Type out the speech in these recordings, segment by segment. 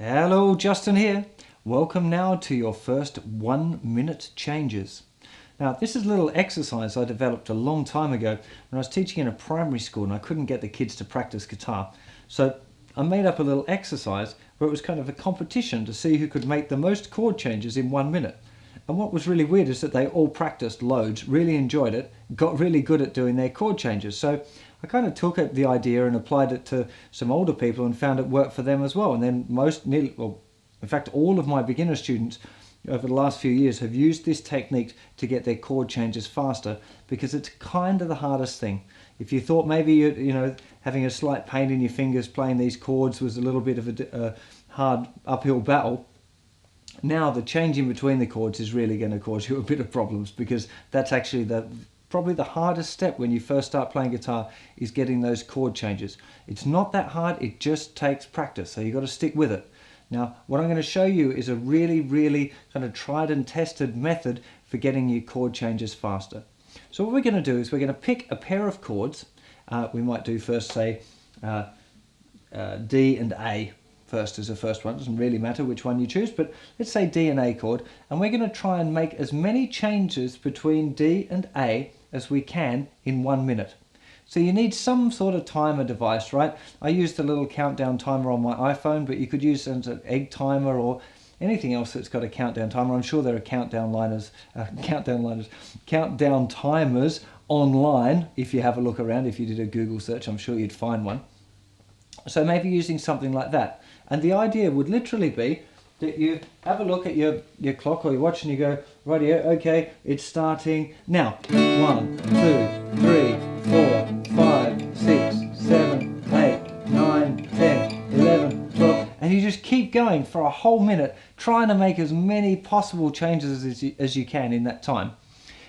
Hello, Justin here. Welcome now to your first 1 minute changes. Now, this is a little exercise I developed a long time ago when I was teaching in a primary school and I couldn't get the kids to practice guitar. So I made up a little exercise where it was kind of a competition to see who could make the most chord changes in 1 minute. And what was really weird is that they all practiced loads, really enjoyed it, got really good at doing their chord changes. So I kind of took the idea and applied it to some older people and found it worked for them as well. And then in fact, all of my beginner students over the last few years have used this technique to get their chord changes faster because it's kind of the hardest thing. If you thought maybe having a slight pain in your fingers playing these chords was a little bit of a hard uphill battle, now the changing between the chords is really going to cause you a bit of problems, because that's actually probably the hardest step when you first start playing guitar, is getting those chord changes. It's not that hard, it just takes practice, so you've got to stick with it. Now, what I'm going to show you is a really kind of tried and tested method for getting your chord changes faster. So what we're going to do is we're going to pick a pair of chords. We might do first, say, D and A first as the first one. It doesn't really matter which one you choose, but let's say D and A chord. And we're going to try and make as many changes between D and A as we can in 1 minute. So you need some sort of timer device, right? I used a little countdown timer on my iPhone, but you could use an egg timer or anything else that's got a countdown timer. I'm sure there are countdown timers online. If you have a look around, if you did a Google search, I'm sure you'd find one. So maybe using something like that. And the idea would literally be that you have a look at your clock or your watch and you go, rightio, okay, it's starting now. 1, 2, 3, 4, 5, 6, 7, 8, 9, 10, 11, 12. And you just keep going for a whole minute, trying to make as many possible changes as you can in that time.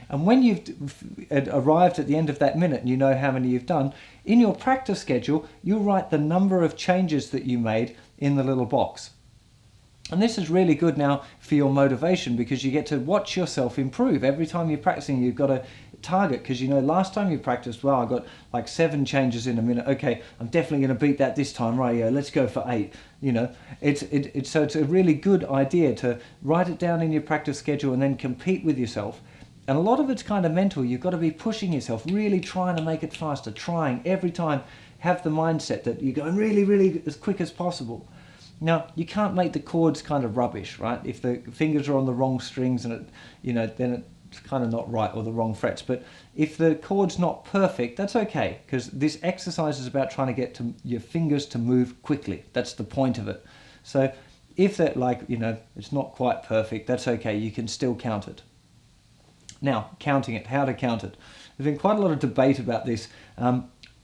And when you've arrived at the end of that minute and you know how many you've done, in your practice schedule, you'll write the number of changes that you made in the little box. And this is really good now for your motivation, because you get to watch yourself improve. Every time you're practicing, you've got a target, because you know last time you practiced, well, I got like 7 changes in a minute. Okay, I'm definitely going to beat that this time, right? Yeah, let's go for 8. You know, so it's a really good idea to write it down in your practice schedule and then compete with yourself. And a lot of it's kind of mental. You've got to be pushing yourself, really trying to make it faster, trying every time, have the mindset that you're going really as quick as possible. Now, you can't make the chords kind of rubbish, right? If the fingers are on the wrong strings and then it's kind of not right, or the wrong frets. But if the chord's not perfect, that's okay, because this exercise is about trying to get your fingers to move quickly. That's the point of it. So if that, it's not quite perfect, that's okay. You can still count it. Now, counting it, how to count it. There's been quite a lot of debate about this.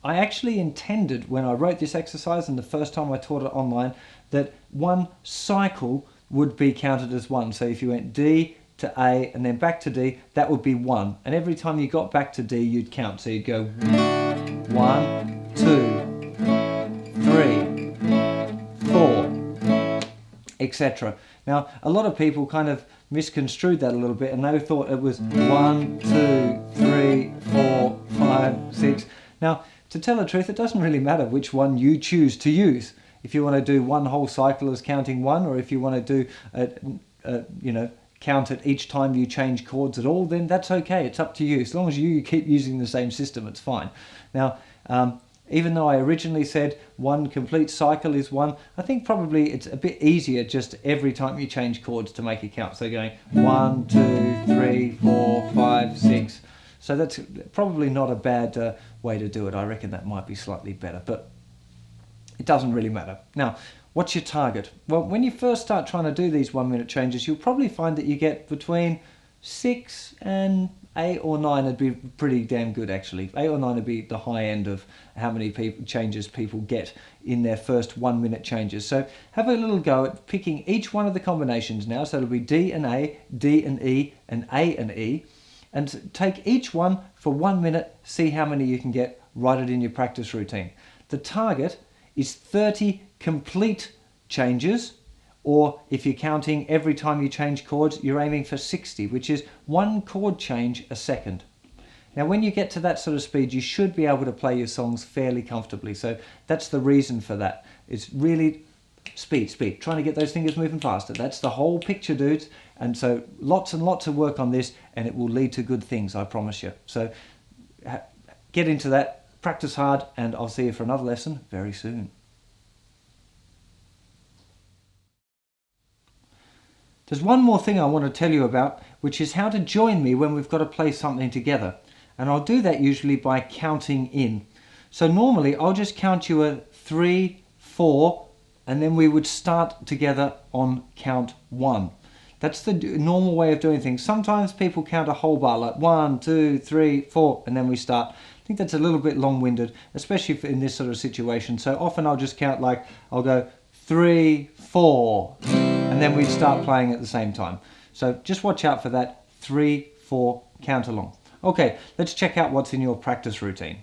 I actually intended, when I wrote this exercise and the first time I taught it online, that one cycle would be counted as 1. So if you went D to A and then back to D, that would be 1. And every time you got back to D, you'd count. So you'd go 1, 2, 3, 4, etc. Now, a lot of people kind of misconstrued that a little bit, and they thought it was 1, 2, 3, 4, 5, 6. Now, to tell the truth, it doesn't really matter which one you choose to use. If you want to do one whole cycle as counting 1, or if you want to do, count it each time you change chords at all, then that's okay. It's up to you. As long as you keep using the same system, it's fine. Now, even though I originally said one complete cycle is 1, I think probably it's a bit easier just every time you change chords to make it count. So going 1, 2, 3, 4, 5, 6. So that's probably not a bad way to do it. I reckon that might be slightly better, but it doesn't really matter. Now, what's your target? Well, when you first start trying to do these 1 minute changes, you'll probably find that you get between 6 and 8 or 9 would be pretty damn good, actually. 8 or 9 would be the high end of how many changes people get in their first 1 minute changes. So have a little go at picking each one of the combinations now. So it'll be D and A, D and E, and A and E. And take each one for 1 minute, see how many you can get, write it in your practice routine. The target is 30 complete changes, or if you're counting every time you change chords, you're aiming for 60, which is 1 chord change a second. Now, when you get to that sort of speed, you should be able to play your songs fairly comfortably. So that's the reason for that. It's really Speed, speed. Trying to get those fingers moving faster. That's the whole picture, dudes. And so lots and lots of work on this, and it will lead to good things, I promise you. So get into that, practice hard, and I'll see you for another lesson very soon. There's one more thing I want to tell you about, which is how to join me when we've got to play something together. And I'll do that usually by counting in. So normally I'll just count you a 3, 4, and then we would start together on count 1. That's the normal way of doing things. Sometimes people count a whole bar, like 1, 2, 3, 4, and then we start. I think that's a little bit long-winded, especially in this sort of situation. So often I'll just count like, I'll go 3, 4, and then we start playing at the same time. So just watch out for that 3, 4 count along. Okay, let's check out what's in your practice routine.